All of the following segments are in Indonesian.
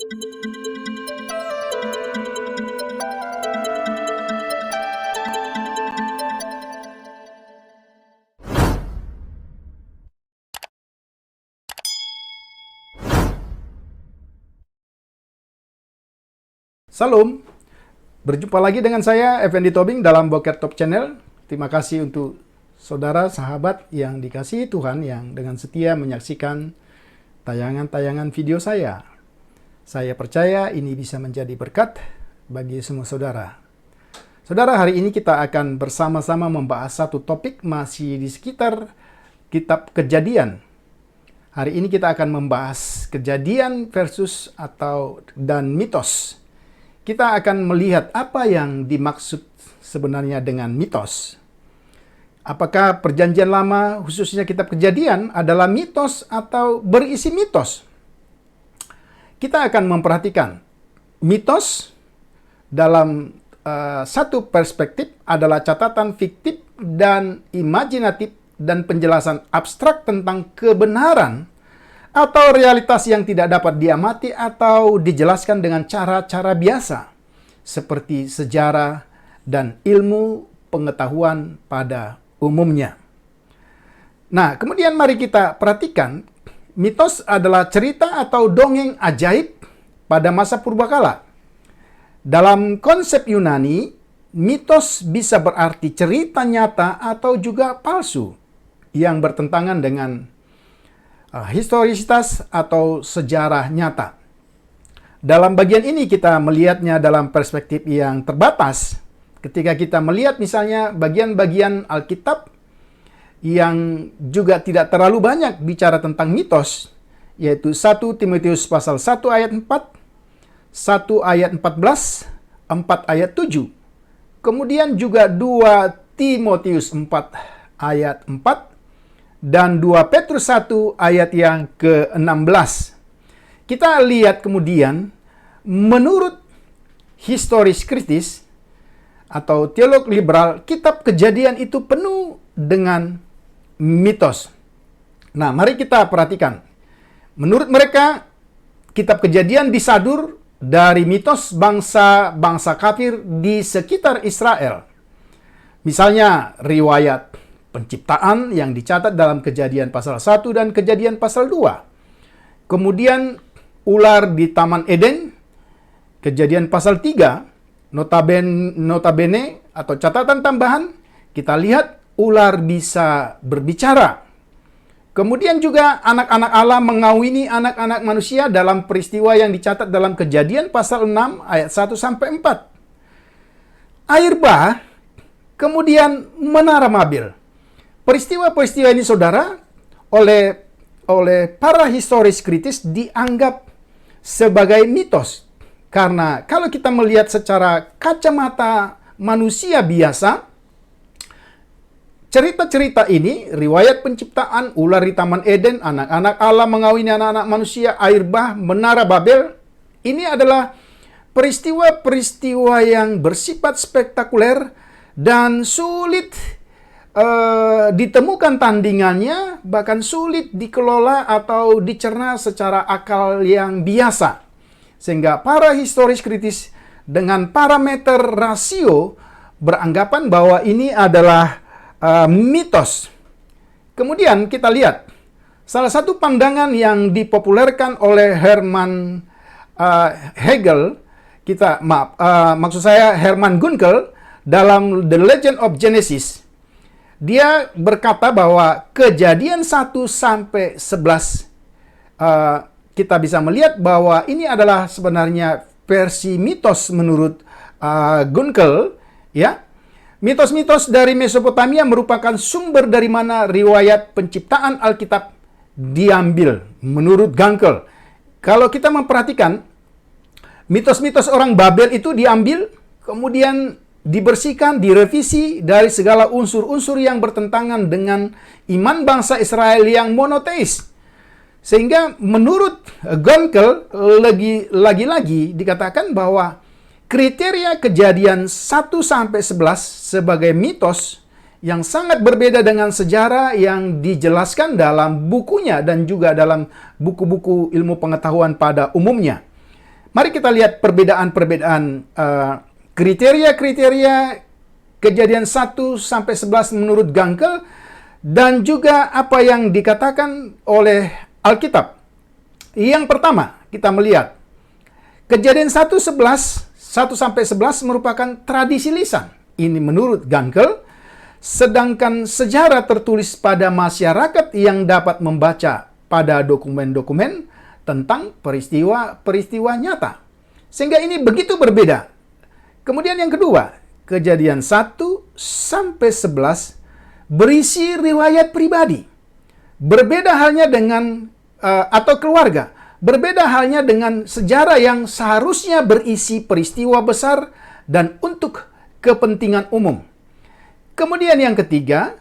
Salam, berjumpa lagi dengan saya, Effendi Tobing, dalam Boker Top Channel. Terima kasih untuk saudara, sahabat yang dikasihi Tuhan yang dengan setia menyaksikan tayangan-tayangan video saya. Saya percaya ini bisa menjadi berkat bagi semua saudara. Saudara, hari ini kita akan bersama-sama membahas satu topik masih di sekitar kitab Kejadian. Hari ini kita akan membahas kejadian versus dan mitos. Kita akan melihat apa yang dimaksud sebenarnya dengan mitos. Apakah perjanjian lama, khususnya kitab Kejadian, adalah mitos atau berisi mitos? Kita akan memperhatikan mitos dalam satu perspektif adalah catatan fiktif dan imajinatif dan penjelasan abstrak tentang kebenaran atau realitas yang tidak dapat diamati atau dijelaskan dengan cara-cara biasa, seperti sejarah dan ilmu pengetahuan pada umumnya. Nah, kemudian mari kita perhatikan, mitos adalah cerita atau dongeng ajaib pada masa purbakala. Dalam konsep Yunani, mitos bisa berarti cerita nyata atau juga palsu yang bertentangan dengan historisitas atau sejarah nyata. Dalam bagian ini kita melihatnya dalam perspektif yang terbatas. Ketika kita melihat misalnya bagian-bagian Alkitab yang juga tidak terlalu banyak bicara tentang mitos, yaitu 1 Timotius pasal 1 ayat 4, 1 ayat 14, 4 ayat 7. Kemudian juga 2 Timotius 4 ayat 4, dan 2 Petrus 1 ayat yang ke-16. Kita lihat kemudian, menurut historis kritis atau teolog liberal, kitab Kejadian itu penuh dengan mitos. Nah, mari kita perhatikan. Menurut mereka, kitab Kejadian disadur dari mitos bangsa-bangsa kafir di sekitar Israel. Misalnya, riwayat penciptaan yang dicatat dalam Kejadian pasal 1 dan Kejadian pasal 2. Kemudian ular di Taman Eden, Kejadian pasal 3, notabene atau catatan tambahan, kita lihat ular bisa berbicara. Kemudian juga anak-anak Allah mengawini anak-anak manusia dalam peristiwa yang dicatat dalam Kejadian pasal 6 ayat 1 sampai 4. Air bah, kemudian menara Babel. Peristiwa-peristiwa ini, saudara, oleh para historis kritis dianggap sebagai mitos. Karena kalau kita melihat secara kacamata manusia biasa, cerita-cerita ini, riwayat penciptaan, ular di Taman Eden, anak-anak Allah mengawini anak-anak manusia, air bah, menara Babel, ini adalah peristiwa-peristiwa yang bersifat spektakuler dan sulit ditemukan tandingannya, bahkan sulit dikelola atau dicerna secara akal yang biasa. Sehingga para historis kritis dengan parameter rasio beranggapan bahwa ini adalah mitos. Kemudian kita lihat salah satu pandangan yang dipopulerkan oleh Hermann Hegel, maksud saya Hermann Gunkel, dalam The Legend of Genesis. Dia berkata bahwa Kejadian 1 sampai 11 kita bisa melihat bahwa ini adalah sebenarnya versi mitos menurut Gunkel, ya. Mitos-mitos dari Mesopotamia merupakan sumber dari mana riwayat penciptaan Alkitab diambil menurut Gunkel. Kalau kita memperhatikan mitos-mitos orang Babel itu diambil, kemudian dibersihkan, direvisi dari segala unsur-unsur yang bertentangan dengan iman bangsa Israel yang monoteis. Sehingga menurut Gunkel, lagi-lagi dikatakan bahwa kriteria Kejadian 1-11 sebagai mitos yang sangat berbeda dengan sejarah yang dijelaskan dalam bukunya dan juga dalam buku-buku ilmu pengetahuan pada umumnya. Mari kita lihat perbedaan-perbedaan kriteria-kriteria Kejadian 1 sampai 11 menurut Gunkel, dan juga apa yang dikatakan oleh Alkitab. Yang pertama, kita melihat Kejadian 1 sampai 11 merupakan tradisi lisan. Ini menurut Gunkel, sedangkan sejarah tertulis pada masyarakat yang dapat membaca pada dokumen-dokumen tentang peristiwa-peristiwa nyata. Sehingga ini begitu berbeda. Kemudian yang kedua, Kejadian 1 sampai 11 berisi riwayat pribadi. Berbeda halnya dengan atau keluarga. Berbeda halnya dengan sejarah yang seharusnya berisi peristiwa besar dan untuk kepentingan umum. Kemudian yang ketiga,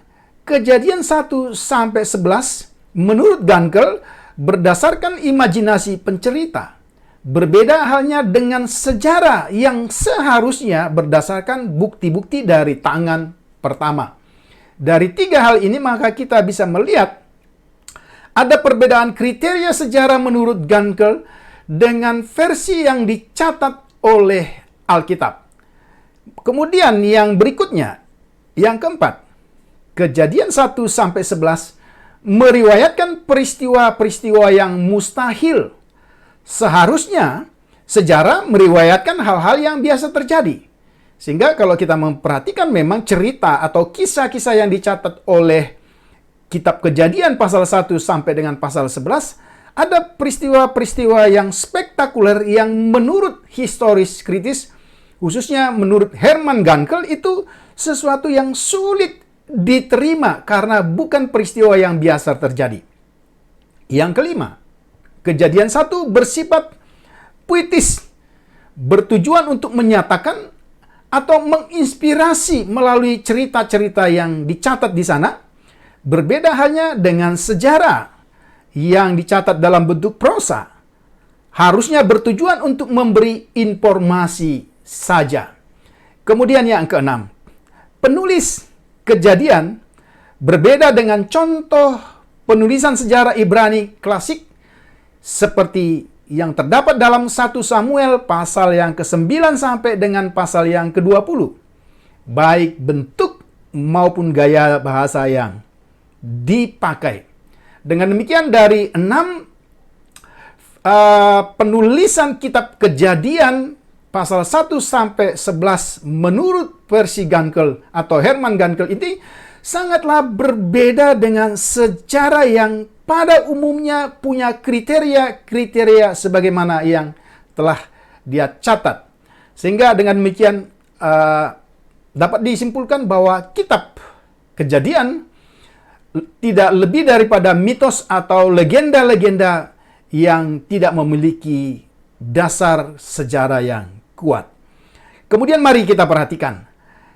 Kejadian 1 sampai 11 menurut Gunkel berdasarkan imajinasi pencerita. Berbeda halnya dengan sejarah yang seharusnya berdasarkan bukti-bukti dari tangan pertama. Dari tiga hal ini maka kita bisa melihat ada perbedaan kriteria sejarah menurut Gunkel dengan versi yang dicatat oleh Alkitab. Kemudian yang berikutnya, yang keempat, Kejadian 1 sampai 11 meriwayatkan peristiwa-peristiwa yang mustahil. Seharusnya sejarah meriwayatkan hal-hal yang biasa terjadi. Sehingga kalau kita memperhatikan memang cerita atau kisah-kisah yang dicatat oleh Kitab Kejadian pasal 1 sampai dengan pasal 11, ada peristiwa-peristiwa yang spektakuler yang menurut historis kritis, khususnya menurut Herman Gunkel, itu sesuatu yang sulit diterima karena bukan peristiwa yang biasa terjadi. Yang kelima, Kejadian 1 bersifat puitis, bertujuan untuk menyatakan atau menginspirasi melalui cerita-cerita yang dicatat di sana. Berbeda halnya dengan sejarah yang dicatat dalam bentuk prosa. Harusnya bertujuan untuk memberi informasi saja. Kemudian yang keenam, penulis Kejadian berbeda dengan contoh penulisan sejarah Ibrani klasik seperti yang terdapat dalam 1 Samuel pasal yang ke-9 sampai dengan pasal yang ke-20. Baik bentuk maupun gaya bahasa yang dipakai. Dengan demikian dari 6 penulisan kitab Kejadian pasal 1 sampai 11 menurut versi Gunkel atau Herman Gunkel ini sangatlah berbeda dengan sejarah yang pada umumnya punya kriteria-kriteria sebagaimana yang telah dia catat. Sehingga dengan demikian dapat disimpulkan bahwa kitab Kejadian tidak lebih daripada mitos atau legenda-legenda yang tidak memiliki dasar sejarah yang kuat. Kemudian mari kita perhatikan.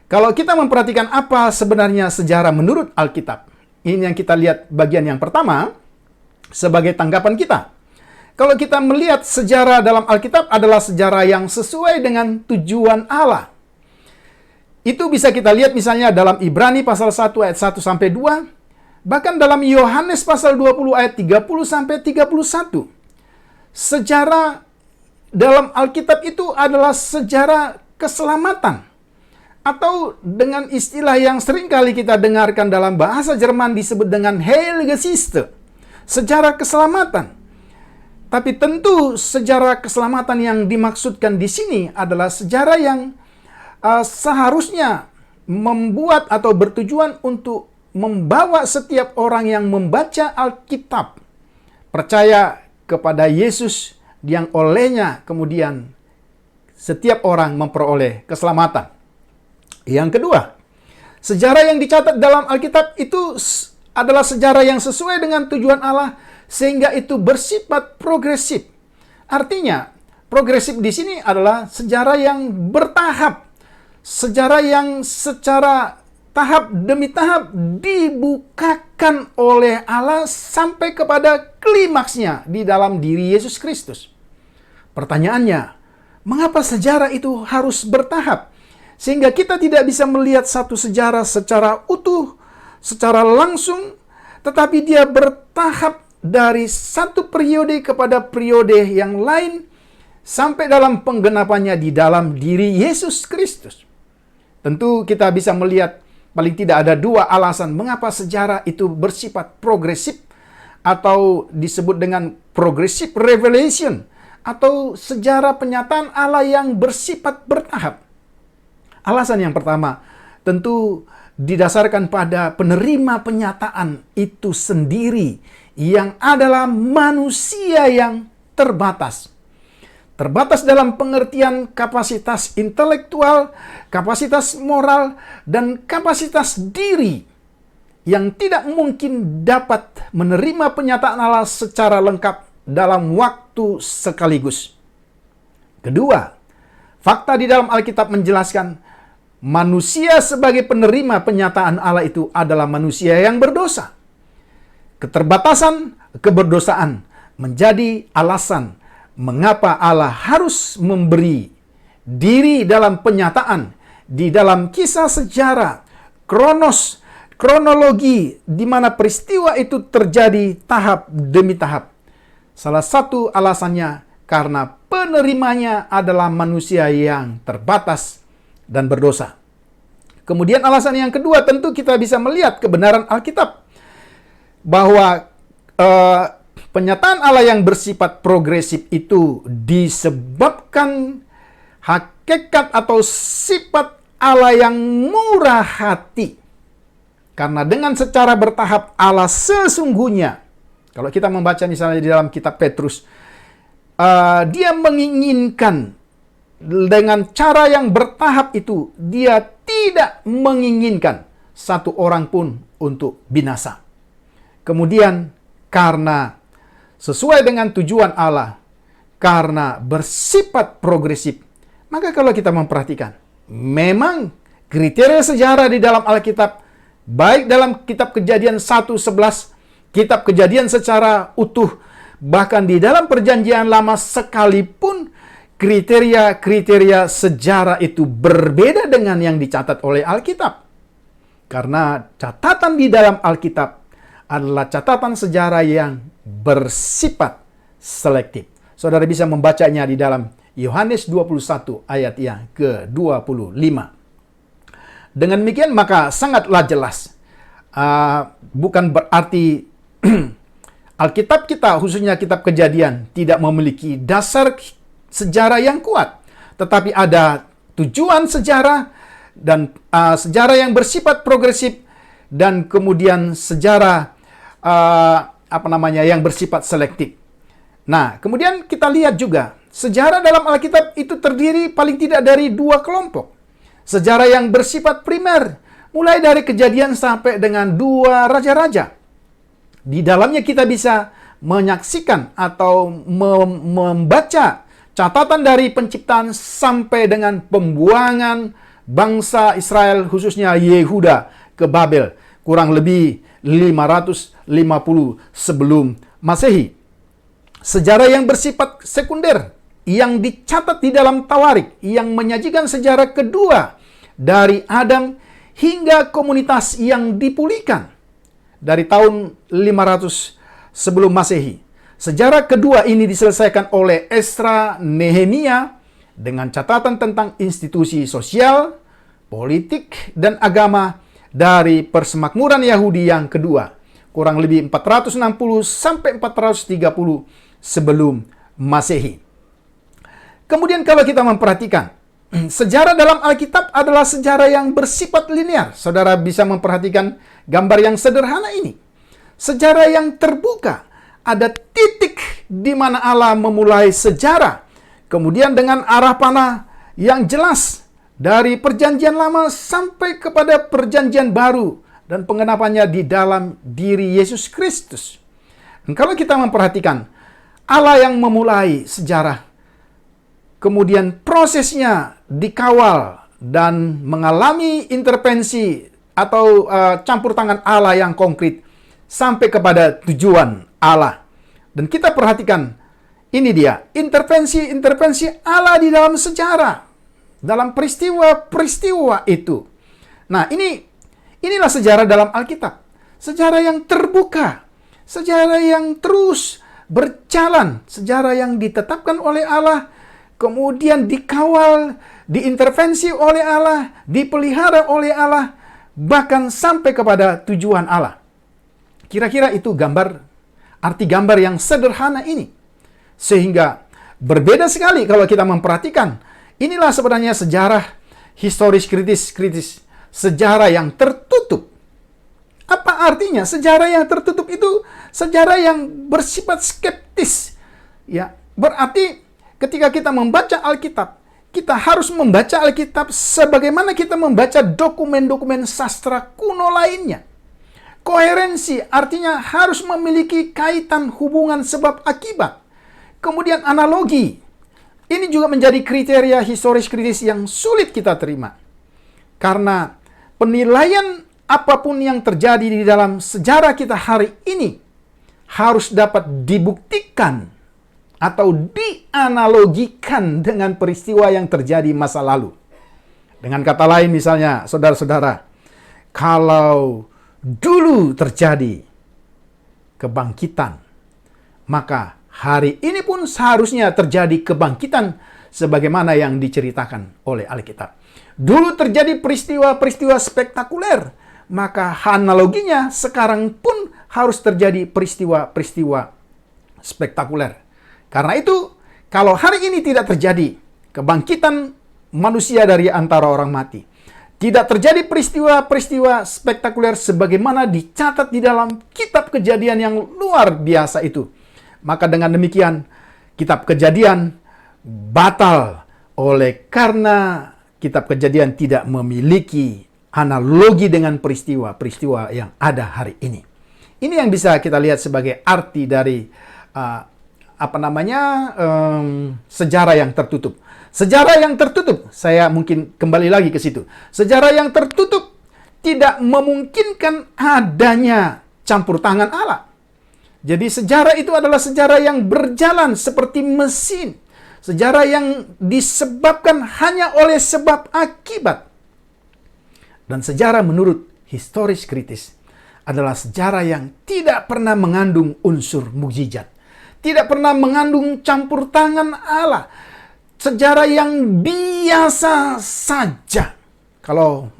Kalau kita memperhatikan apa sebenarnya sejarah menurut Alkitab, ini yang kita lihat bagian yang pertama sebagai tanggapan kita. Kalau kita melihat sejarah dalam Alkitab adalah sejarah yang sesuai dengan tujuan Allah. Itu bisa kita lihat misalnya dalam Ibrani pasal 1 ayat 1 sampai 2, bahkan dalam Yohanes pasal 20 ayat 30 sampai 31. Sejarah dalam Alkitab itu adalah sejarah keselamatan. Atau dengan istilah yang sering kali kita dengarkan dalam bahasa Jerman disebut dengan Heilige Geschichte. Sejarah keselamatan. Tapi tentu sejarah keselamatan yang dimaksudkan di sini adalah sejarah yang seharusnya membuat atau bertujuan untuk membawa setiap orang yang membaca Alkitab percaya kepada Yesus yang olehnya kemudian setiap orang memperoleh keselamatan. Yang kedua, sejarah yang dicatat dalam Alkitab itu adalah sejarah yang sesuai dengan tujuan Allah sehingga itu bersifat progresif. Artinya, progresif di sini adalah sejarah yang bertahap. Sejarah yang secara tahap demi tahap dibukakan oleh Allah sampai kepada klimaksnya di dalam diri Yesus Kristus. Pertanyaannya, mengapa sejarah itu harus bertahap? Sehingga kita tidak bisa melihat satu sejarah secara utuh, secara langsung, tetapi dia bertahap dari satu periode kepada periode yang lain, sampai dalam penggenapannya di dalam diri Yesus Kristus. Tentu kita bisa melihat paling tidak ada dua alasan mengapa sejarah itu bersifat progresif atau disebut dengan progressive revelation atau sejarah penyataan Allah yang bersifat bertahap. Alasan yang pertama tentu didasarkan pada penerima penyataan itu sendiri yang adalah manusia yang terbatas. Terbatas dalam pengertian kapasitas intelektual, kapasitas moral, dan kapasitas diri yang tidak mungkin dapat menerima penyataan Allah secara lengkap dalam waktu sekaligus. Kedua, fakta di dalam Alkitab menjelaskan manusia sebagai penerima penyataan Allah itu adalah manusia yang berdosa. Keterbatasan keberdosaan menjadi alasan mengapa Allah harus memberi diri dalam penyataan di dalam kisah sejarah, kronologi di mana peristiwa itu terjadi tahap demi tahap. Salah satu alasannya karena penerimanya adalah manusia yang terbatas dan berdosa. Kemudian alasan yang kedua tentu kita bisa melihat kebenaran Alkitab bahwa penyataan Allah yang bersifat progresif itu disebabkan hakikat atau sifat Allah yang murah hati. Karena dengan secara bertahap Allah sesungguhnya, kalau kita membaca misalnya di dalam kitab Petrus, dia menginginkan dengan cara yang bertahap itu, dia tidak menginginkan satu orang pun untuk binasa. Kemudian karena sesuai dengan tujuan Allah, karena bersifat progresif, maka kalau kita memperhatikan, memang kriteria sejarah di dalam Alkitab, baik dalam kitab Kejadian 1:11, kitab Kejadian secara utuh, bahkan di dalam Perjanjian Lama sekalipun, kriteria-kriteria sejarah itu berbeda dengan yang dicatat oleh Alkitab. Karena catatan di dalam Alkitab adalah catatan sejarah yang bersifat selektif. Saudara bisa membacanya di dalam Yohanes 21 ayat yang ke-25. Dengan demikian maka sangatlah jelas. Bukan berarti Alkitab kita, khususnya kitab Kejadian, tidak memiliki dasar sejarah yang kuat. Tetapi ada tujuan sejarah dan sejarah yang bersifat progresif dan kemudian sejarah yang bersifat selektif. Nah, kemudian kita lihat juga sejarah dalam Alkitab itu terdiri paling tidak dari dua kelompok. Sejarah yang bersifat primer, mulai dari Kejadian sampai dengan dua raja-raja. Di dalamnya kita bisa menyaksikan atau membaca catatan dari penciptaan sampai dengan pembuangan bangsa Israel, khususnya Yehuda, ke Babel, kurang lebih 550 sebelum Masehi. Sejarah yang bersifat sekunder yang dicatat di dalam Tawarik yang menyajikan sejarah kedua dari Adam hingga komunitas yang dipulihkan dari tahun 500 sebelum Masehi. Sejarah kedua ini diselesaikan oleh Esra Nehemia dengan catatan tentang institusi sosial, politik, dan agama dari persemakmuran Yahudi yang kedua, kurang lebih 460 sampai 430 sebelum Masehi. Kemudian kalau kita memperhatikan, sejarah dalam Alkitab adalah sejarah yang bersifat linear. Saudara bisa memperhatikan gambar yang sederhana ini. Sejarah yang terbuka. Ada titik di mana Allah memulai sejarah. Kemudian dengan arah panah yang jelas dari Perjanjian Lama sampai kepada Perjanjian Baru dan penggenapannya di dalam diri Yesus Kristus. Dan kalau kita memperhatikan Allah yang memulai sejarah, kemudian prosesnya dikawal dan mengalami intervensi atau campur tangan Allah yang konkret sampai kepada tujuan Allah. Dan kita perhatikan, ini dia, intervensi-intervensi Allah di dalam sejarah, dalam peristiwa-peristiwa itu. Nah, inilah sejarah dalam Alkitab. Sejarah yang terbuka, sejarah yang terus berjalan, sejarah yang ditetapkan oleh Allah kemudian dikawal, diintervensi oleh Allah, dipelihara oleh Allah, bahkan sampai kepada tujuan Allah. Kira-kira itu arti gambar yang sederhana ini. Sehingga berbeda sekali kalau kita memperhatikan. Inilah sebenarnya sejarah historis kritis, sejarah yang tertutup. Apa artinya? Sejarah yang tertutup itu sejarah yang bersifat skeptis. Ya, berarti ketika kita membaca Alkitab, kita harus membaca Alkitab sebagaimana kita membaca dokumen-dokumen sastra kuno lainnya. Koherensi artinya harus memiliki kaitan hubungan sebab akibat. Kemudian analogi. Ini juga menjadi kriteria historis kritis yang sulit kita terima. Karena penilaian apapun yang terjadi di dalam sejarah kita hari ini harus dapat dibuktikan atau dianalogikan dengan peristiwa yang terjadi masa lalu. Dengan kata lain misalnya, saudara-saudara, kalau dulu terjadi kebangkitan, maka hari ini pun seharusnya terjadi kebangkitan sebagaimana yang diceritakan oleh Alkitab. Dulu terjadi peristiwa-peristiwa spektakuler, maka analoginya sekarang pun harus terjadi peristiwa-peristiwa spektakuler. Karena itu, kalau hari ini tidak terjadi kebangkitan manusia dari antara orang mati, tidak terjadi peristiwa-peristiwa spektakuler sebagaimana dicatat di dalam kitab Kejadian yang luar biasa itu, maka dengan demikian kitab Kejadian batal oleh karena kitab Kejadian tidak memiliki analogi dengan peristiwa-peristiwa yang ada hari ini. Ini yang bisa kita lihat sebagai arti dari sejarah yang tertutup. Sejarah yang tertutup, saya mungkin kembali lagi ke situ. Sejarah yang tertutup tidak memungkinkan adanya campur tangan Allah. Jadi sejarah itu adalah sejarah yang berjalan seperti mesin. Sejarah yang disebabkan hanya oleh sebab akibat. Dan sejarah menurut historis kritis adalah sejarah yang tidak pernah mengandung unsur mukjizat. Tidak pernah mengandung campur tangan Allah. Sejarah yang biasa saja. Kalau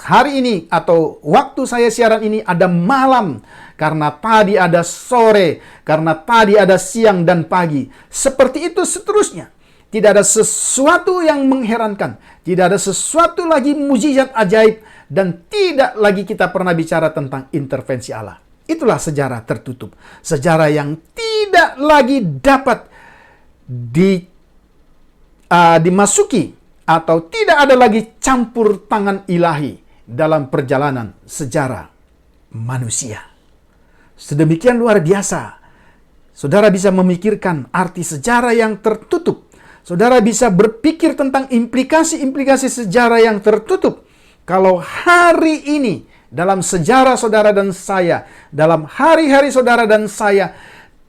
hari ini atau waktu saya siaran ini ada malam, karena tadi ada sore, karena tadi ada siang dan pagi. Seperti itu seterusnya. Tidak ada sesuatu yang mengherankan. Tidak ada sesuatu lagi mukjizat ajaib. Dan tidak lagi kita pernah bicara tentang intervensi Allah. Itulah sejarah tertutup. Sejarah yang tidak lagi dapat dimasuki atau tidak ada lagi campur tangan ilahi dalam perjalanan sejarah manusia. Sedemikian luar biasa. Saudara bisa memikirkan arti sejarah yang tertutup. Saudara bisa berpikir tentang implikasi-implikasi sejarah yang tertutup. Kalau hari ini dalam sejarah saudara dan saya, dalam hari-hari saudara dan saya,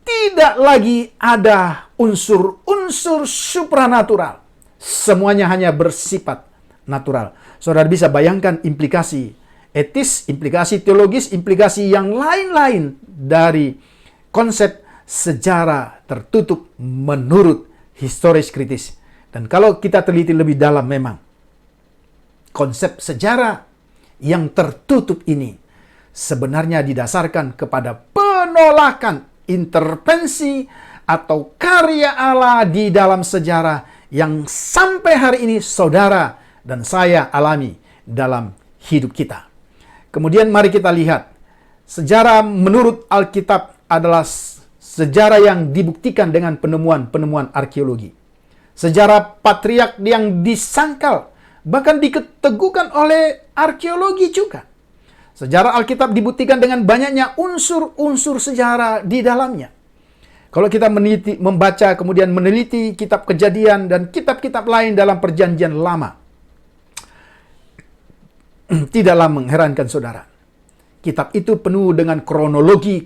tidak lagi ada unsur-unsur supranatural. Semuanya hanya bersifat natural. Saudara bisa bayangkan implikasi etis, implikasi teologis, implikasi yang lain-lain dari konsep sejarah tertutup menurut historis kritis. Dan kalau kita teliti lebih dalam memang, konsep sejarah yang tertutup ini sebenarnya didasarkan kepada penolakan intervensi atau karya Allah di dalam sejarah yang sampai hari ini saudara dan saya alami dalam hidup kita. Kemudian mari kita lihat, sejarah menurut Alkitab adalah sejarah yang dibuktikan dengan penemuan-penemuan arkeologi. Sejarah patriark yang disangkal, bahkan diketeguhkan oleh arkeologi juga. Sejarah Alkitab dibuktikan dengan banyaknya unsur-unsur sejarah di dalamnya. Kalau kita membaca kemudian meneliti kitab Kejadian dan kitab-kitab lain dalam Perjanjian Lama, tidaklah mengherankan saudara. Kitab itu penuh dengan kronologi,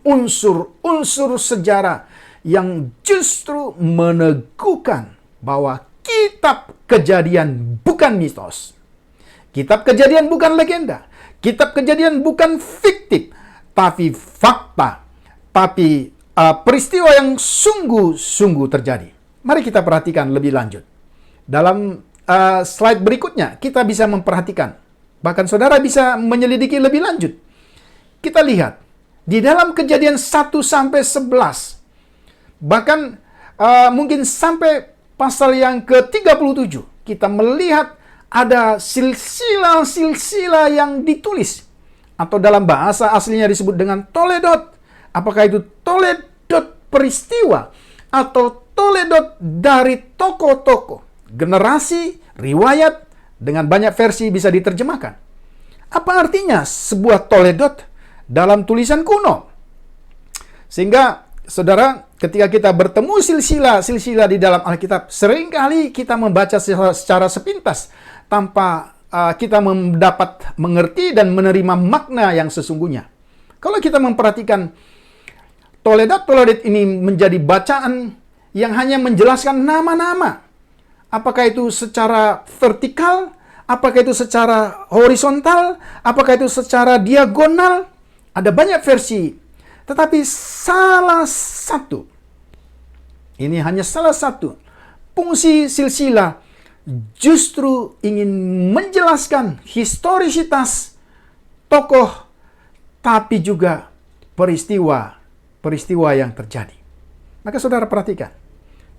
unsur-unsur sejarah yang justru meneguhkan bahwa kitab Kejadian bukan mitos. Kitab Kejadian bukan legenda. Kitab Kejadian bukan fiktif, tapi fakta. Tapi peristiwa yang sungguh-sungguh terjadi. Mari kita perhatikan lebih lanjut. Dalam slide berikutnya, kita bisa memperhatikan. Bahkan saudara bisa menyelidiki lebih lanjut. Kita lihat, di dalam Kejadian 1 sampai 11, bahkan mungkin sampai pasal yang ke-37, kita melihat ada silsilah-silsilah yang ditulis. Atau dalam bahasa aslinya disebut dengan toledot. Apakah itu toledot peristiwa atau toledot dari tokoh-tokoh, generasi, riwayat, dengan banyak versi bisa diterjemahkan. Apa artinya sebuah toledot dalam tulisan kuno? Sehingga saudara, ketika kita bertemu silsilah di dalam Alkitab, seringkali kita membaca secara sepintas tanpa kita mendapat mengerti dan menerima makna yang sesungguhnya. Kalau kita memperhatikan toledot ini menjadi bacaan yang hanya menjelaskan nama-nama. Apakah itu secara vertikal? Apakah itu secara horizontal? Apakah itu secara diagonal? Ada banyak versi. Tetapi salah satu, ini hanya salah satu, fungsi silsilah justru ingin menjelaskan historisitas tokoh, tapi juga peristiwa yang terjadi. Maka saudara perhatikan,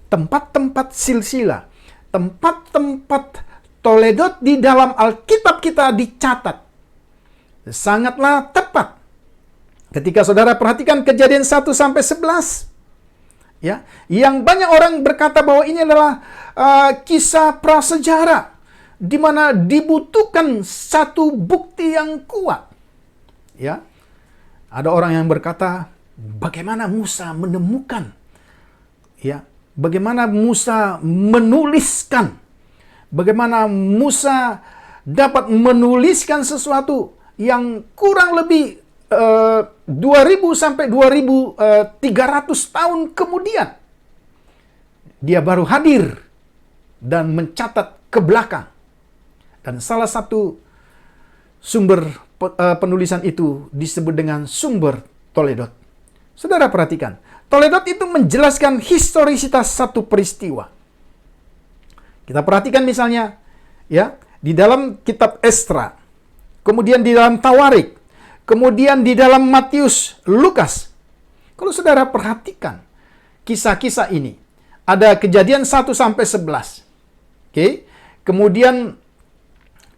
tempat-tempat silsilah, tempat-tempat toledot di dalam Alkitab kita dicatat. Sangatlah tepat. Ketika saudara perhatikan Kejadian 1 sampai 11, ya, yang banyak orang berkata bahwa ini adalah kisah prasejarah di mana dibutuhkan satu bukti yang kuat. Ya. Ada orang yang berkata, bagaimana Musa menemukan, ya, bagaimana Musa menuliskan, bagaimana Musa dapat menuliskan sesuatu yang kurang lebih 2000 sampai 2300 tahun kemudian. Dia baru hadir dan mencatat ke belakang. Dan salah satu sumber penulisan itu disebut dengan sumber Toledot. Saudara perhatikan, Toledot itu menjelaskan historisitas satu peristiwa. Kita perhatikan misalnya, ya, di dalam kitab Esra, kemudian di dalam Tawarik, kemudian di dalam Matius, Lukas. Kalau saudara perhatikan kisah-kisah ini, ada Kejadian 1 sampai 11. Oke. Kemudian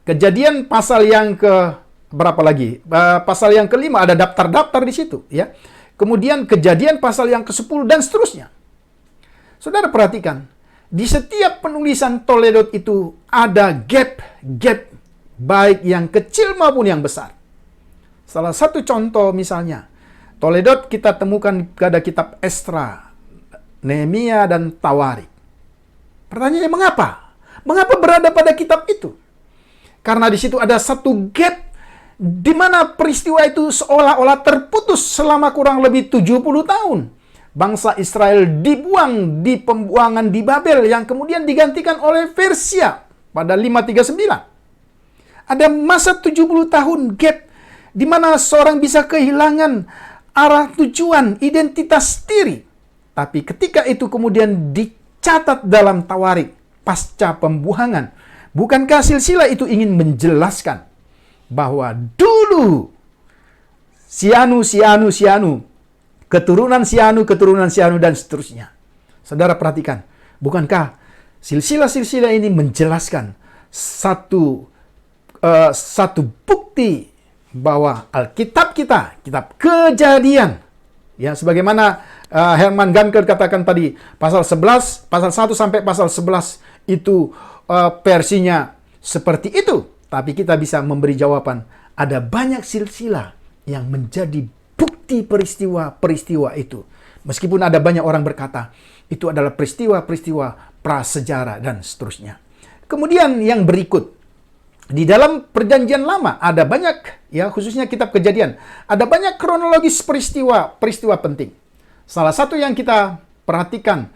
Kejadian pasal yang ke berapa lagi? Pasal yang kelima ada daftar-daftar di situ, ya. Kemudian Kejadian pasal yang ke-10 dan seterusnya. Saudara perhatikan, di setiap penulisan Toledot itu ada gap baik yang kecil maupun yang besar. Salah satu contoh misalnya, Toledot kita temukan pada kitab Esra, Nehemia, dan Tawarik. Pertanyaannya mengapa? Mengapa berada pada kitab itu? Karena di situ ada satu gap di mana peristiwa itu seolah-olah terputus selama kurang lebih 70 tahun. Bangsa Israel dibuang di pembuangan di Babel yang kemudian digantikan oleh Persia pada 539. Ada masa 70 tahun gap di mana seorang bisa kehilangan arah tujuan, identitas diri. Tapi ketika itu kemudian dicatat dalam Tawarik pasca pembuangan, bukankah silsilah itu ingin menjelaskan bahwa dulu Sianu, keturunan Sianu, dan seterusnya. Saudara perhatikan, bukankah silsilah-silsilah ini menjelaskan satu bukti bahwa Alkitab kita, kitab Kejadian, ya, sebagaimana Herman Ganker katakan tadi, pasal 11, pasal 1 sampai pasal 11 itu versinya seperti itu. Tapi kita bisa memberi jawaban, ada banyak silsilah yang menjadi bukti peristiwa-peristiwa itu. Meskipun ada banyak orang berkata, itu adalah peristiwa-peristiwa prasejarah dan seterusnya. Kemudian yang berikut, di dalam Perjanjian Lama ada banyak, ya, khususnya kitab Kejadian, ada banyak kronologis peristiwa penting. Salah satu yang kita perhatikan,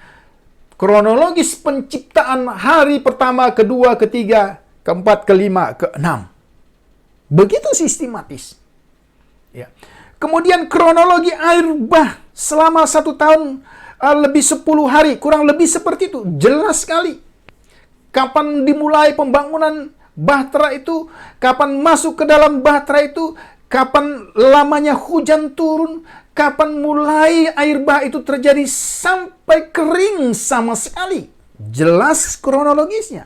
kronologis penciptaan hari pertama, kedua, ketiga, keempat, kelima, keenam. Begitu sistematis. Ya. Kemudian kronologi air bah selama 1 tahun lebih 10 hari, kurang lebih seperti itu. Jelas sekali. Kapan dimulai pembangunan Bahtera itu, kapan masuk ke dalam Bahtera itu, kapan lamanya hujan turun, kapan mulai air bah itu terjadi sampai kering sama sekali. Jelas kronologisnya.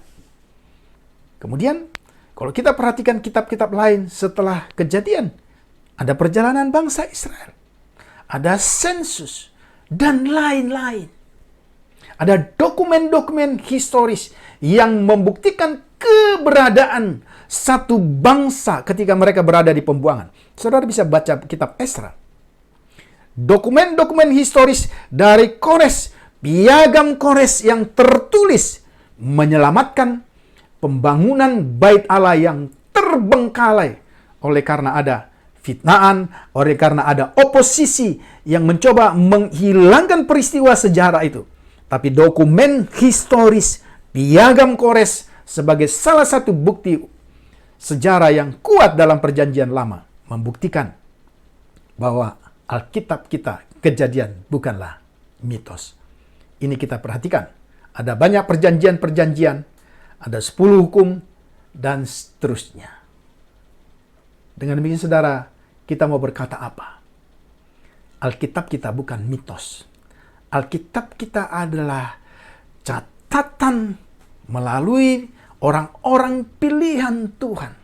Kemudian, kalau kita perhatikan kitab-kitab lain setelah Kejadian, ada perjalanan bangsa Israel, ada sensus, dan lain-lain. Ada dokumen-dokumen historis yang membuktikan keberadaan satu bangsa ketika mereka berada di pembuangan. Saudara bisa baca kitab Esra. Dokumen-dokumen historis dari Kores, piagam Kores yang tertulis menyelamatkan pembangunan Bait Allah yang terbengkalai oleh karena ada fitnaan, oleh karena ada oposisi yang mencoba menghilangkan peristiwa sejarah itu. Tapi dokumen historis piagam Kores sebagai salah satu bukti sejarah yang kuat dalam Perjanjian Lama membuktikan bahwa Alkitab kita Kejadian bukanlah mitos. Ini kita perhatikan. Ada banyak perjanjian-perjanjian, ada 10 hukum, dan seterusnya. Dengan demikian saudara, kita mau berkata apa? Alkitab kita bukan mitos. Alkitab kita adalah catatan melalui orang-orang pilihan Tuhan.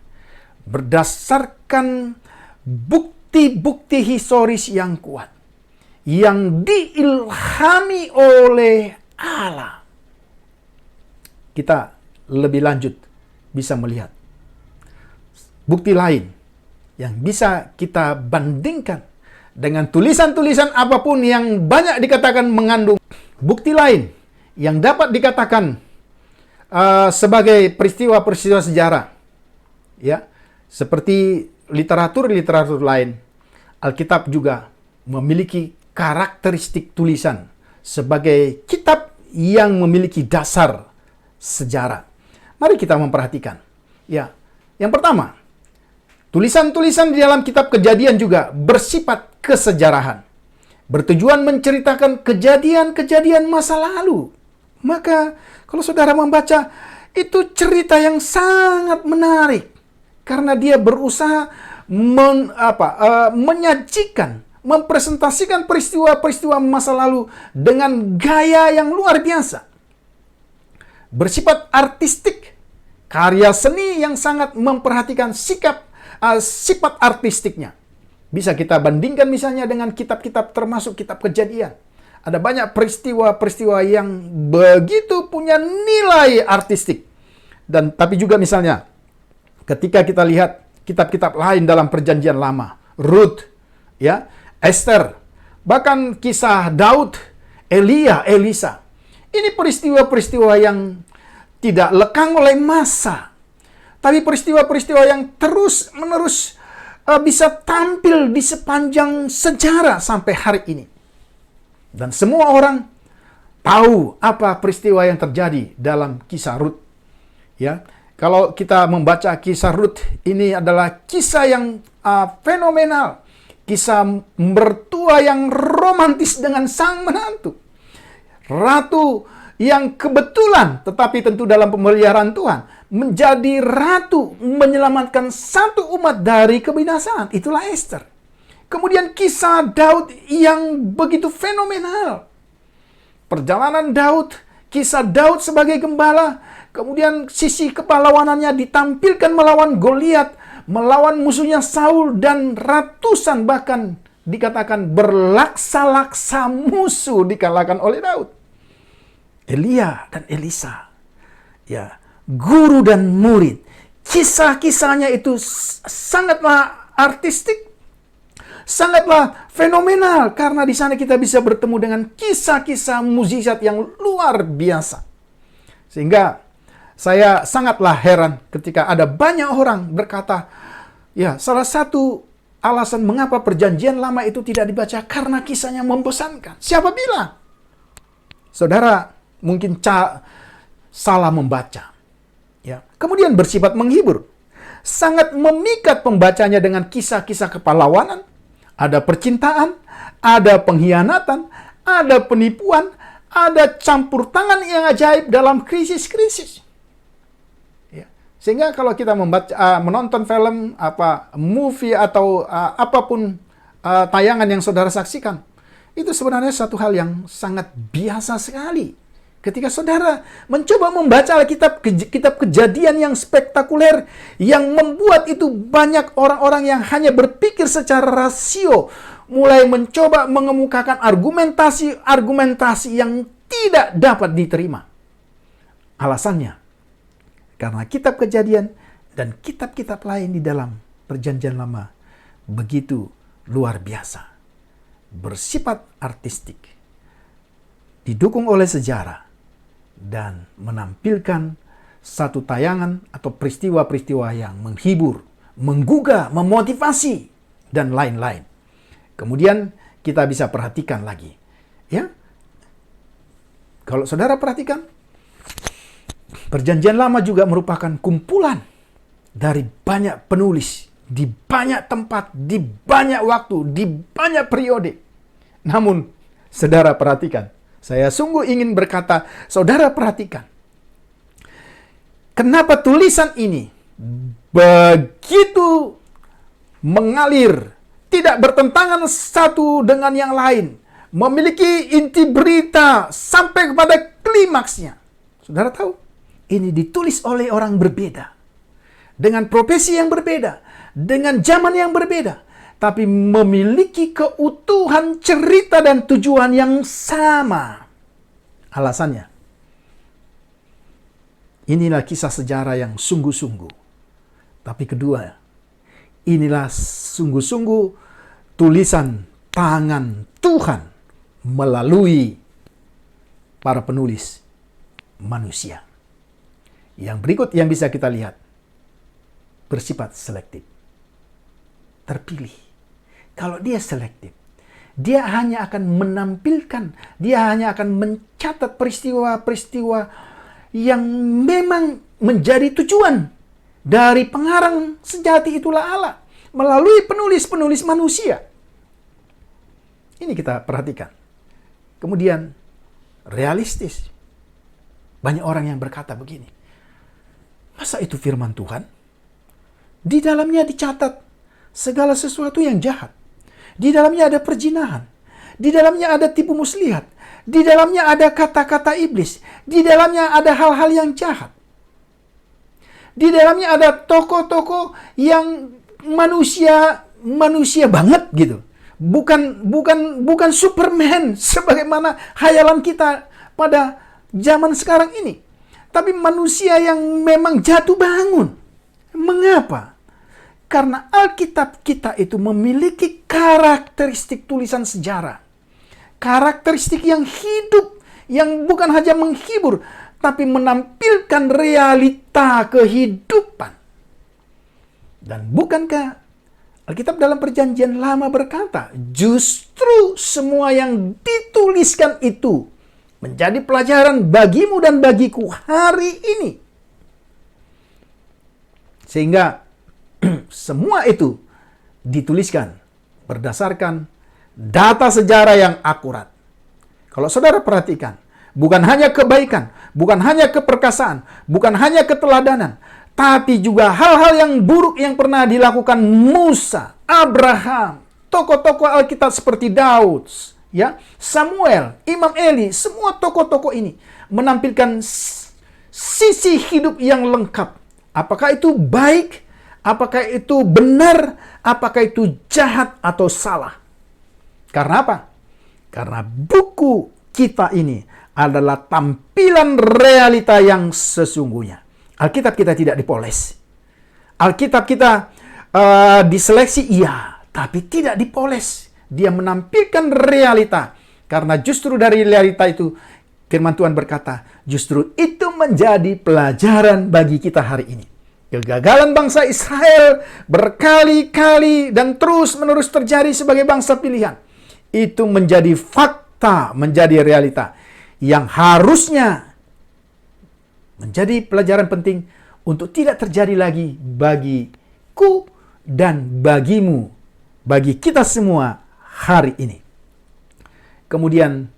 Berdasarkan bukti-bukti historis yang kuat. Yang diilhami oleh Allah. Kita lebih lanjut bisa melihat bukti lain yang bisa kita bandingkan dengan tulisan-tulisan apapun yang banyak dikatakan mengandung bukti lain yang dapat dikatakan sebagai peristiwa-peristiwa sejarah. Ya, seperti literatur-literatur lain, Alkitab juga memiliki karakteristik tulisan sebagai kitab yang memiliki dasar sejarah. Mari kita memperhatikan. Ya, yang pertama, tulisan-tulisan di dalam kitab Kejadian juga bersifat kesejarahan. Bertujuan menceritakan kejadian-kejadian masa lalu. Maka, kalau saudara membaca, itu cerita yang sangat menarik. Karena dia berusaha menyajikan, mempresentasikan peristiwa-peristiwa masa lalu dengan gaya yang luar biasa. Bersifat artistik, karya seni yang sangat memperhatikan sifat artistiknya. Bisa kita bandingkan misalnya dengan kitab-kitab termasuk kitab Kejadian. Ada banyak peristiwa-peristiwa yang begitu punya nilai artistik. Tapi juga misalnya ketika kita lihat kitab-kitab lain dalam Perjanjian Lama, Rut, ya, Esther, bahkan kisah Daud, Elia, Elisa. Ini peristiwa-peristiwa yang tidak lekang oleh masa. Tapi peristiwa-peristiwa yang terus-menerus bisa tampil di sepanjang sejarah sampai hari ini. Dan semua orang tahu apa peristiwa yang terjadi dalam kisah Rut. Ya, kalau kita membaca kisah Rut, ini adalah kisah yang fenomenal. Kisah mertua yang romantis dengan sang menantu. Ratu yang kebetulan, tetapi tentu dalam pemeliharaan Tuhan, menjadi ratu menyelamatkan satu umat dari kebinasaan. Itulah Esther. Kemudian kisah Daud yang begitu fenomenal. Perjalanan Daud, kisah Daud sebagai gembala, kemudian sisi kepahlawanannya ditampilkan melawan Goliat, melawan musuhnya Saul, dan ratusan bahkan dikatakan berlaksa-laksa musuh dikalahkan oleh Daud. Elia dan Elisa, ya, guru dan murid. Kisah-kisahnya itu sangatlah artistik, sangatlah fenomenal, karena di sana kita bisa bertemu dengan kisah-kisah mukjizat yang luar biasa. Sehingga saya sangatlah heran ketika ada banyak orang berkata, ya, salah satu alasan mengapa Perjanjian Lama itu tidak dibaca karena kisahnya membosankan. Siapa bilang? Saudara mungkin salah membaca. Ya. Kemudian bersifat menghibur. Sangat memikat pembacanya dengan kisah-kisah kepahlawanan. Ada percintaan, ada pengkhianatan, ada penipuan, ada campur tangan yang ajaib dalam krisis-krisis. Ya. Sehingga kalau kita menonton film, movie atau apapun tayangan yang saudara saksikan, itu sebenarnya satu hal yang sangat biasa sekali. Ketika saudara mencoba membaca Alkitab, kitab Kejadian yang spektakuler, yang membuat itu banyak orang-orang yang hanya berpikir secara rasio, mulai mencoba mengemukakan argumentasi yang tidak dapat diterima. Alasannya, karena kitab Kejadian dan kitab-kitab lain di dalam Perjanjian Lama begitu luar biasa, bersifat artistik, didukung oleh sejarah, dan menampilkan satu tayangan atau peristiwa-peristiwa yang menghibur, menggugah, memotivasi, dan lain-lain. Kemudian kita bisa perhatikan lagi. Ya, kalau saudara perhatikan, Perjanjian Lama juga merupakan kumpulan dari banyak penulis, di banyak tempat, di banyak waktu, di banyak periode. Namun, saudara perhatikan, saya sungguh ingin berkata, saudara perhatikan, kenapa tulisan ini begitu mengalir, tidak bertentangan satu dengan yang lain, memiliki inti berita sampai kepada klimaksnya. Saudara tahu, ini ditulis oleh orang berbeda, dengan profesi yang berbeda, dengan zaman yang berbeda, tapi memiliki keutuhan cerita dan tujuan yang sama. Alasannya, inilah kisah sejarah yang sungguh-sungguh. Tapi kedua, inilah sungguh-sungguh tulisan tangan Tuhan melalui para penulis manusia. Yang berikut yang bisa kita lihat, bersifat selektif, terpilih. Kalau dia selektif, dia hanya akan menampilkan, dia hanya akan mencatat peristiwa-peristiwa yang memang menjadi tujuan dari pengarang sejati, itulah Allah, melalui penulis-penulis manusia. Ini kita perhatikan. Kemudian, realistis. Banyak orang yang berkata begini, masa itu firman Tuhan? Di dalamnya dicatat segala sesuatu yang jahat. Di dalamnya ada perzinahan. Di dalamnya ada tipu muslihat. Di dalamnya ada kata-kata iblis. Di dalamnya ada hal-hal yang jahat. Di dalamnya ada tokoh-tokoh yang manusia banget gitu. Bukan Superman sebagaimana hayalan kita pada zaman sekarang ini. Tapi manusia yang memang jatuh bangun. Mengapa? Karena Alkitab kita itu memiliki karakteristik tulisan sejarah. Karakteristik yang hidup, yang bukan hanya menghibur, tapi menampilkan realita kehidupan. Dan bukankah Alkitab dalam Perjanjian Lama berkata, justru semua yang dituliskan itu menjadi pelajaran bagimu dan bagiku hari ini. Sehingga semua itu dituliskan berdasarkan data sejarah yang akurat. Kalau saudara perhatikan, bukan hanya kebaikan, bukan hanya keperkasaan, bukan hanya keteladanan, tapi juga hal-hal yang buruk yang pernah dilakukan Musa, Abraham, tokoh-tokoh Alkitab seperti Daud, ya, Samuel, Imam Eli, semua tokoh-tokoh ini menampilkan sisi hidup yang lengkap. Apakah itu baik? Apakah itu benar? Apakah itu jahat atau salah? Karena apa? Karena buku kita ini adalah tampilan realita yang sesungguhnya. Alkitab kita tidak dipoles. Alkitab kita diseleksi, iya, tapi tidak dipoles. Dia menampilkan realita. Karena justru dari realita itu, firman Tuhan berkata, justru itu menjadi pelajaran bagi kita hari ini. Kegagalan bangsa Israel berkali-kali dan terus-menerus terjadi sebagai bangsa pilihan. Itu menjadi fakta, menjadi realita yang harusnya menjadi pelajaran penting untuk tidak terjadi lagi bagiku dan bagimu, bagi kita semua hari ini. Kemudian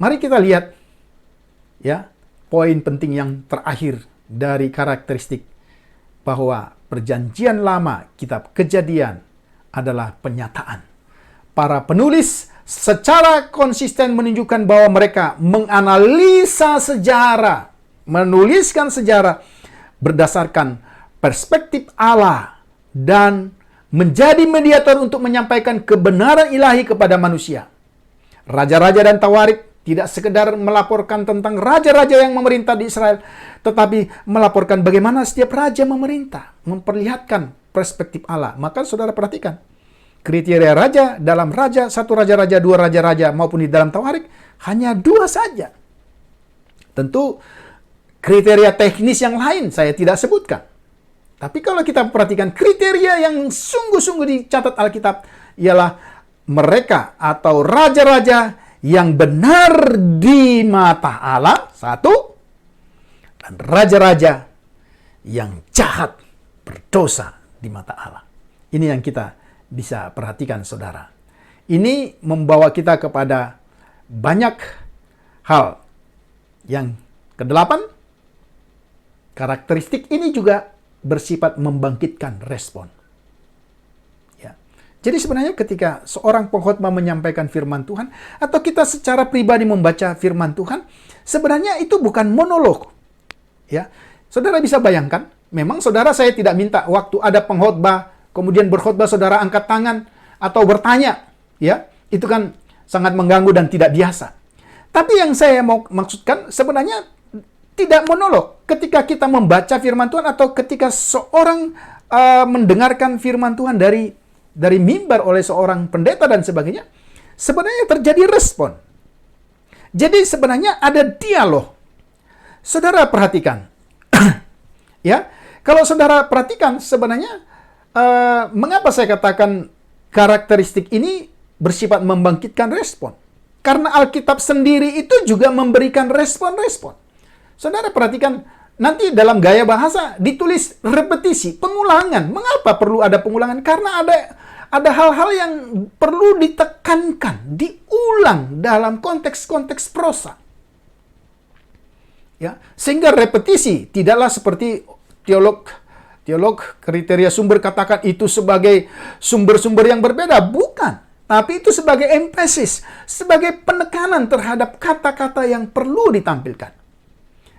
Mari kita lihat ya, poin penting yang terakhir dari karakteristik bahwa perjanjian lama kitab Kejadian adalah penyataan. Para penulis secara konsisten menunjukkan bahwa mereka menganalisa sejarah, menuliskan sejarah berdasarkan perspektif Allah dan menjadi mediator untuk menyampaikan kebenaran ilahi kepada manusia. Raja-raja dan Tawarik tidak sekedar melaporkan tentang raja-raja yang memerintah di Israel, tetapi melaporkan bagaimana setiap raja memerintah, memperlihatkan perspektif Allah. Maka saudara perhatikan, kriteria raja dalam raja, satu raja-raja, dua raja-raja, maupun di dalam Tawarik, hanya dua saja. Tentu kriteria teknis yang lain saya tidak sebutkan. Tapi kalau kita perhatikan kriteria yang sungguh-sungguh dicatat Alkitab, ialah mereka atau raja-raja yang benar di mata Allah, satu, dan raja-raja yang jahat, berdosa di mata Allah. Ini yang kita bisa perhatikan, saudara. Ini membawa kita kepada banyak hal. Yang kedelapan, karakteristik ini juga bersifat membangkitkan respon. Ya. Jadi sebenarnya ketika seorang pengkhotbah menyampaikan firman Tuhan, atau kita secara pribadi membaca firman Tuhan, sebenarnya itu bukan monolog. Ya. Saudara bisa bayangkan, memang saudara saya tidak minta waktu ada pengkhotbah, kemudian berkhotbah saudara angkat tangan atau bertanya. Ya, itu kan sangat mengganggu dan tidak biasa. Tapi yang saya mau maksudkan sebenarnya tidak monolog. Ketika kita membaca firman Tuhan atau ketika seorang mendengarkan firman Tuhan dari mimbar oleh seorang pendeta dan sebagainya, sebenarnya terjadi respon. Jadi sebenarnya ada dialog. Saudara perhatikan. Ya, kalau saudara perhatikan sebenarnya mengapa saya katakan karakteristik ini bersifat membangkitkan respon? Karena Alkitab sendiri itu juga memberikan respon-respon. Saudara perhatikan, nanti dalam gaya bahasa ditulis repetisi, pengulangan. Mengapa perlu ada pengulangan? Karena ada hal-hal yang perlu ditekankan, diulang dalam konteks-konteks prosa. Ya, sehingga repetisi tidaklah seperti teolog kriteria sumber katakan itu sebagai sumber-sumber yang berbeda. Bukan. Tapi itu sebagai emphasis, sebagai penekanan terhadap kata-kata yang perlu ditampilkan.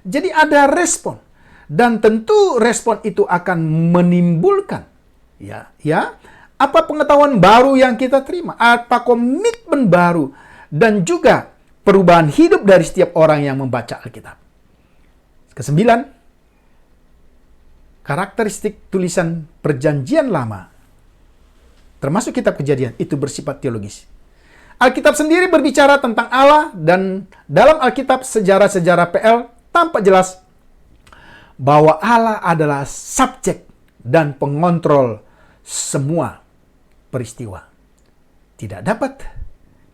Jadi ada respon, dan tentu respon itu akan menimbulkan apa pengetahuan baru yang kita terima, apa komitmen baru, dan juga perubahan hidup dari setiap orang yang membaca Alkitab. Kesembilan, karakteristik tulisan Perjanjian Lama, termasuk kitab Kejadian, itu bersifat teologis. Alkitab sendiri berbicara tentang Allah, dan dalam Alkitab sejarah-sejarah PL tampak jelas bahwa Allah adalah subjek dan pengontrol semua peristiwa. Tidak dapat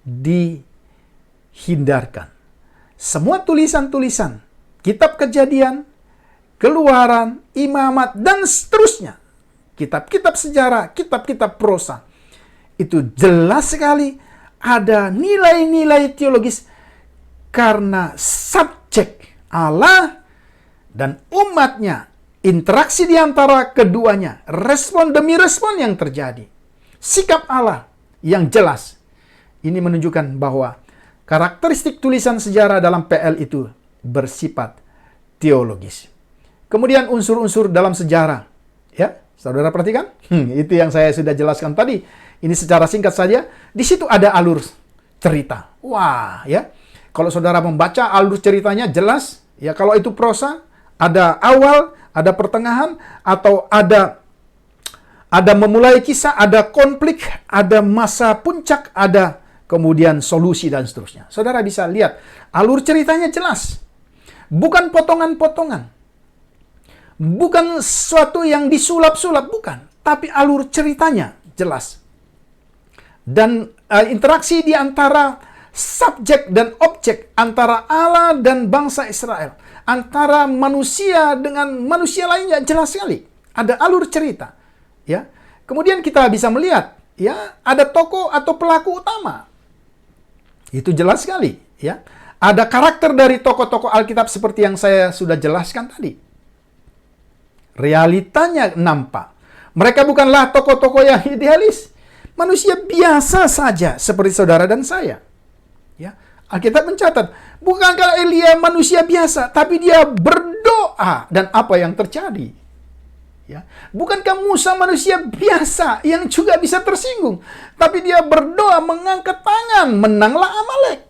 dihindarkan. Semua tulisan-tulisan, kitab Kejadian, Keluaran, Imamat, dan seterusnya, kitab-kitab sejarah, kitab-kitab prosa, itu jelas sekali ada nilai-nilai teologis karena subjek Allah dan umatnya, interaksi di antara keduanya, respon demi respon yang terjadi. Sikap Allah yang jelas. Ini menunjukkan bahwa karakteristik tulisan sejarah dalam PL itu bersifat teologis. Kemudian unsur-unsur dalam sejarah. Ya, saudara perhatikan? Itu yang saya sudah jelaskan tadi. Ini secara singkat saja. Di situ ada alur cerita. Wah, ya. Kalau saudara membaca alur ceritanya jelas, ya kalau itu prosa, ada awal, ada pertengahan, atau ada memulai kisah, ada konflik, ada masa puncak, ada kemudian solusi dan seterusnya. Saudara bisa lihat, alur ceritanya jelas. Bukan potongan-potongan. Bukan sesuatu yang disulap-sulap, bukan. Tapi alur ceritanya jelas. Dan interaksi di antara subjek dan objek, antara Allah dan bangsa Israel, antara manusia dengan manusia lainnya jelas sekali. Ada alur cerita. Ya. Kemudian kita bisa melihat, ya, ada tokoh atau pelaku utama. Itu jelas sekali, ya. Ada karakter dari tokoh-tokoh Alkitab seperti yang saya sudah jelaskan tadi. Realitanya nampak. Mereka bukanlah tokoh-tokoh yang idealis. Manusia biasa saja seperti saudara dan saya. Ya, Alkitab mencatat, bukankah Elia manusia biasa, tapi dia berdoa dan apa yang terjadi? Ya, bukankah Musa manusia biasa yang juga bisa tersinggung, tapi dia berdoa mengangkat tangan, menanglah Amalek.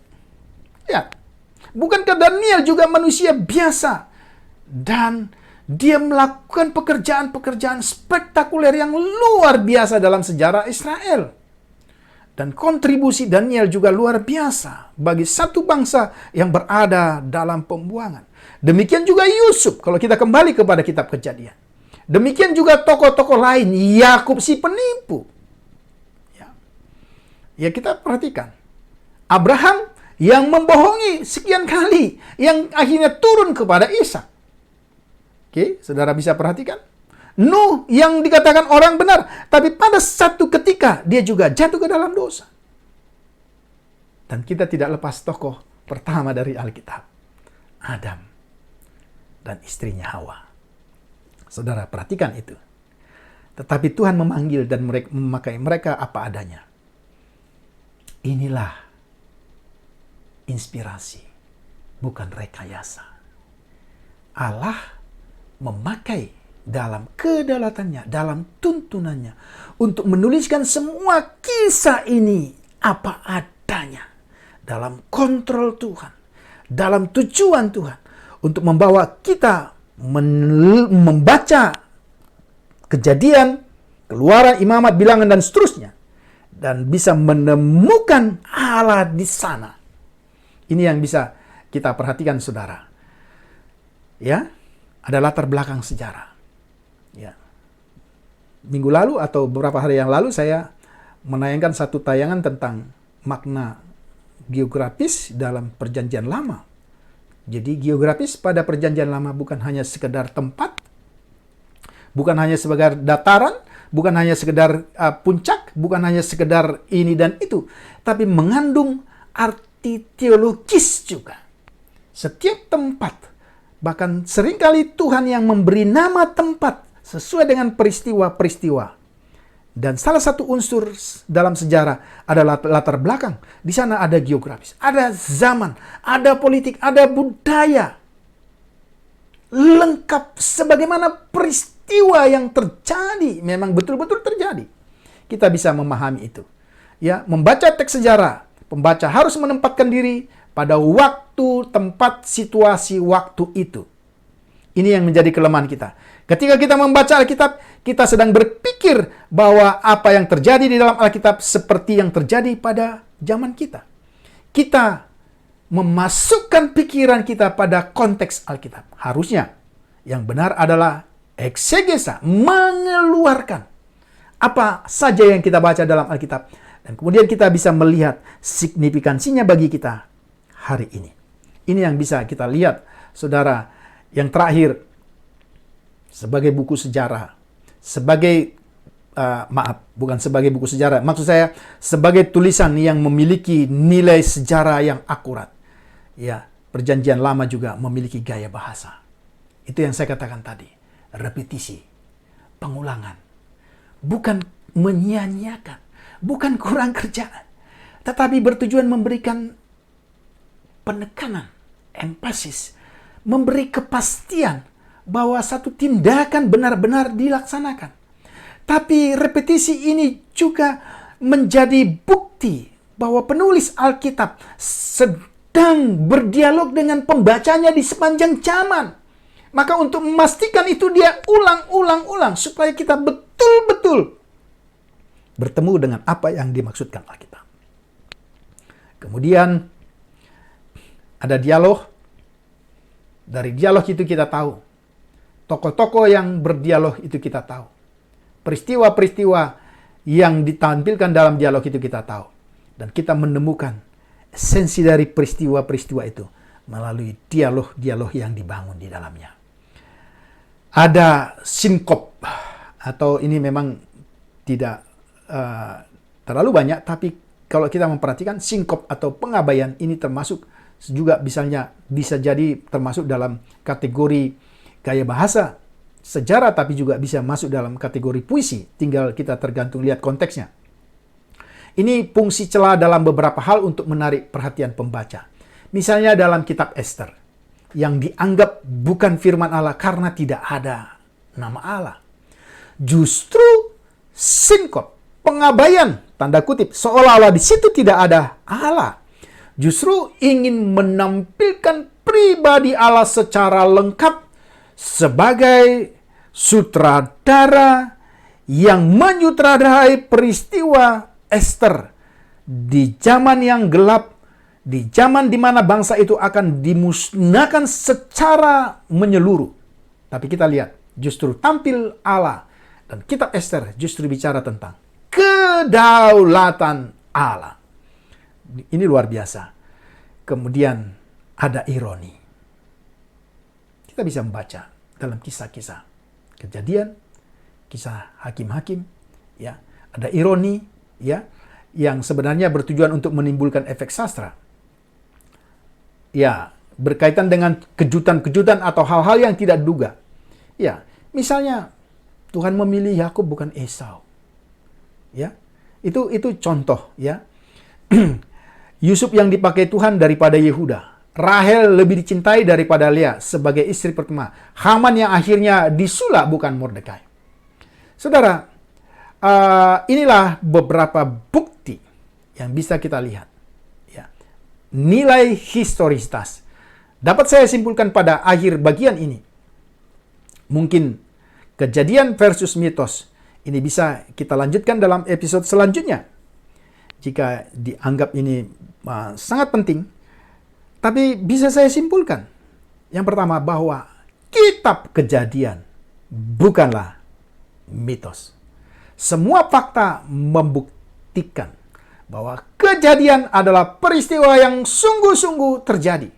Ya, bukankah Daniel juga manusia biasa dan dia melakukan pekerjaan-pekerjaan spektakuler yang luar biasa dalam sejarah Israel. Dan kontribusi Daniel juga luar biasa bagi satu bangsa yang berada dalam pembuangan. Demikian juga Yusuf, kalau kita kembali kepada kitab Kejadian. Demikian juga tokoh-tokoh lain, Yakub si penipu. Ya, kita perhatikan. Abraham yang membohongi sekian kali, yang akhirnya turun kepada Ishak. Oke, saudara bisa perhatikan. Nuh yang dikatakan orang benar, tapi pada satu ketika dia juga jatuh ke dalam dosa. Dan kita tidak lepas tokoh pertama dari Alkitab, Adam dan istrinya Hawa. Saudara perhatikan itu. Tetapi Tuhan memanggil dan memakai mereka apa adanya. Inilah inspirasi, bukan rekayasa. Allah memakai dalam kedaulatannya, dalam tuntunannya, untuk menuliskan semua kisah ini apa adanya, dalam kontrol Tuhan, dalam tujuan Tuhan, untuk membawa kita membaca Kejadian, Keluaran, Imamat, Bilangan, dan seterusnya, dan bisa menemukan Allah di sana. Ini yang bisa kita perhatikan, saudara. Ya, ada latar belakang sejarah. Ya. Minggu lalu atau beberapa hari yang lalu saya menayangkan satu tayangan tentang makna geografis dalam Perjanjian Lama. Jadi geografis pada Perjanjian Lama bukan hanya sekedar tempat, bukan hanya sebagai dataran, bukan hanya sekedar puncak, bukan hanya sekedar ini dan itu, tapi mengandung arti teologis juga. Setiap tempat, bahkan seringkali Tuhan yang memberi nama tempat sesuai dengan peristiwa-peristiwa. Dan salah satu unsur dalam sejarah adalah latar belakang. Di sana ada geografis, ada zaman, ada politik, ada budaya. Lengkap sebagaimana peristiwa yang terjadi, memang betul-betul terjadi. Kita bisa memahami itu. Ya, membaca teks sejarah, pembaca harus menempatkan diri pada waktu, tempat, situasi waktu itu. Ini yang menjadi kelemahan kita. Ketika kita membaca Alkitab, kita sedang berpikir bahwa apa yang terjadi di dalam Alkitab seperti yang terjadi pada zaman kita. Kita memasukkan pikiran kita pada konteks Alkitab. Harusnya yang benar adalah eksegesa, mengeluarkan apa saja yang kita baca dalam Alkitab. Dan kemudian kita bisa melihat signifikansinya bagi kita hari ini. Ini yang bisa kita lihat, saudara. Yang terakhir, sebagai buku sejarah, sebagai bukan sebagai buku sejarah, maksud saya sebagai tulisan yang memiliki nilai sejarah yang akurat. Ya, Perjanjian Lama juga memiliki gaya bahasa. Itu yang saya katakan tadi, repetisi, pengulangan, bukan menyia-nyiakan, bukan kurang kerjaan, tetapi bertujuan memberikan penekanan, empasis, memberi kepastian bahwa satu tindakan benar-benar dilaksanakan. Tapi repetisi ini juga menjadi bukti bahwa penulis Alkitab sedang berdialog dengan pembacanya di sepanjang zaman. Maka untuk memastikan itu dia ulang supaya kita betul-betul bertemu dengan apa yang dimaksudkan Alkitab. Kemudian ada dialog. Dari dialog itu kita tahu. Tokoh-tokoh yang berdialog itu kita tahu. Peristiwa-peristiwa yang ditampilkan dalam dialog itu kita tahu. Dan kita menemukan esensi dari peristiwa-peristiwa itu melalui dialog-dialog yang dibangun di dalamnya. Ada sinkop, atau ini memang tidak terlalu banyak, tapi kalau kita memperhatikan sinkop atau pengabaian ini termasuk juga misalnya bisa jadi termasuk dalam kategori gaya bahasa sejarah, tapi juga bisa masuk dalam kategori puisi. Tinggal kita tergantung lihat konteksnya. Ini fungsi celah dalam beberapa hal untuk menarik perhatian pembaca. Misalnya dalam kitab Ester, yang dianggap bukan firman Allah karena tidak ada nama Allah. Justru sinkop, pengabaian, tanda kutip, seolah-olah di situ tidak ada Allah. Justru ingin menampilkan pribadi Allah secara lengkap sebagai sutradara yang menyutradarai peristiwa Ester di zaman yang gelap, di zaman di mana bangsa itu akan dimusnahkan secara menyeluruh. Tapi kita lihat, justru tampil Allah. Dan kitab Ester justru bicara tentang kedaulatan Allah. Ini luar biasa. Kemudian ada ironi. Kita bisa membaca dalam kisah-kisah Kejadian, kisah hakim-hakim, ya, ada ironi, ya, yang sebenarnya bertujuan untuk menimbulkan efek sastra. Ya, berkaitan dengan kejutan-kejutan atau hal-hal yang tidak diduga. Ya, misalnya Tuhan memilih Yakub bukan Esau. Ya. Itu contoh, ya. Yusuf yang dipakai Tuhan daripada Yehuda. Rahel lebih dicintai daripada Lea sebagai istri pertama. Haman yang akhirnya disulak bukan Mordekai. Saudara, inilah beberapa bukti yang bisa kita lihat. Ya. Nilai historisitas. Dapat saya simpulkan pada akhir bagian ini. Mungkin kejadian versus mitos. Ini bisa kita lanjutkan dalam episode selanjutnya. Jika dianggap ini sangat penting. Tapi bisa saya simpulkan. Yang pertama, bahwa kitab Kejadian bukanlah mitos. Semua fakta membuktikan bahwa kejadian adalah peristiwa yang sungguh-sungguh terjadi.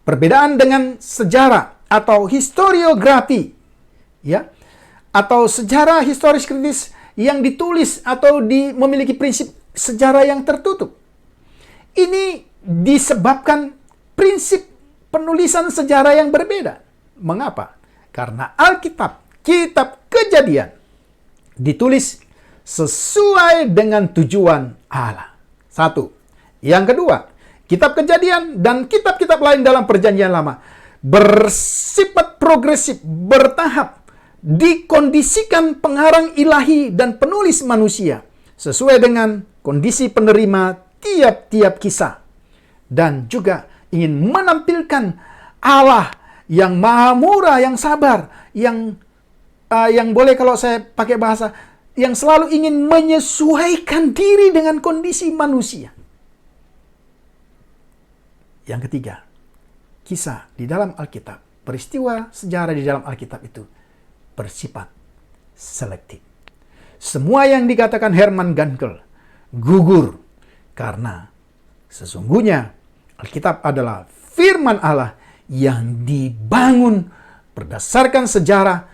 Perbedaan dengan sejarah atau historiografi, ya, atau sejarah historis kritis yang ditulis atau memiliki prinsip sejarah yang tertutup. Ini disebabkan prinsip penulisan sejarah yang berbeda. Mengapa? Karena Alkitab, kitab Kejadian, ditulis sesuai dengan tujuan Allah. Satu. Yang kedua, kitab Kejadian dan kitab-kitab lain dalam Perjanjian Lama bersifat progresif, bertahap, dikondisikan pengarang ilahi dan penulis manusia sesuai dengan kondisi penerima tiap-tiap kisah, dan juga ingin menampilkan Allah yang maha murah, yang sabar, yang boleh kalau saya pakai bahasa, yang selalu ingin menyesuaikan diri dengan kondisi manusia. Yang ketiga, kisah di dalam Alkitab, peristiwa sejarah di dalam Alkitab itu bersifat selektif. Semua yang dikatakan Herman Gankel gugur karena sesungguhnya Alkitab adalah firman Allah yang dibangun berdasarkan sejarah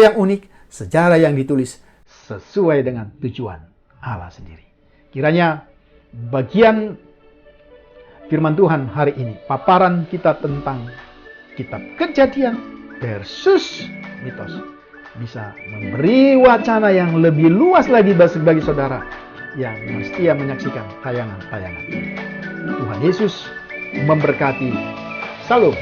yang unik, sejarah yang ditulis sesuai dengan tujuan Allah sendiri. Kiranya bagian firman Tuhan hari ini, paparan kita tentang kitab Kejadian versus mitos, bisa memberi wacana yang lebih luas lagi bagi saudara yang setia menyaksikan tayangan-tayangan. Tuhan Yesus memberkati. Salam.